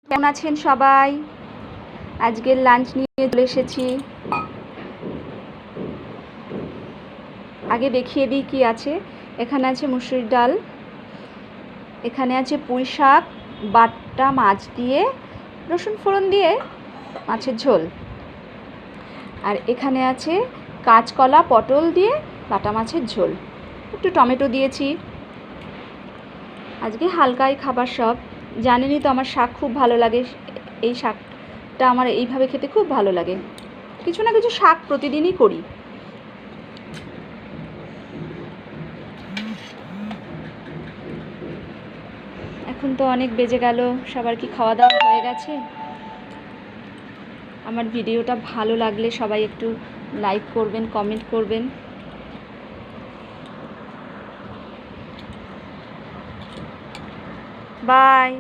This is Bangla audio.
কেমন আছেন সবাই? আজকের লাঞ্চ নিয়ে চলে এসেছি। আগে দেখিয়ে দিই কি আছে। এখানে আছে মুসুরির ডাল, এখানে আছে পুঁই শাক, বাটা মাছ দিয়ে রসুন ফোড়ন দিয়ে মাছের ঝোল, আর এখানে আছে কাঁচকলা পটল দিয়ে বাটা মাছের ঝোল, একটু টমেটো দিয়েছি। আজকে হালকাই খাবার সব। জানেনই তো আমার শাক খুব ভালো লাগে, এই শাকটা আমার এইভাবে খেতে খুব ভালো লাগে। কিছু না কিছু শাক প্রতিদিনই করি। এখন তো অনেক বেজে গেল, সবার কি খাওয়া দাওয়া হয়ে গেছে? আমার ভিডিওটা ভালো লাগলে সবাই একটু লাইক করবেন, কমেন্ট করবেন। বাই।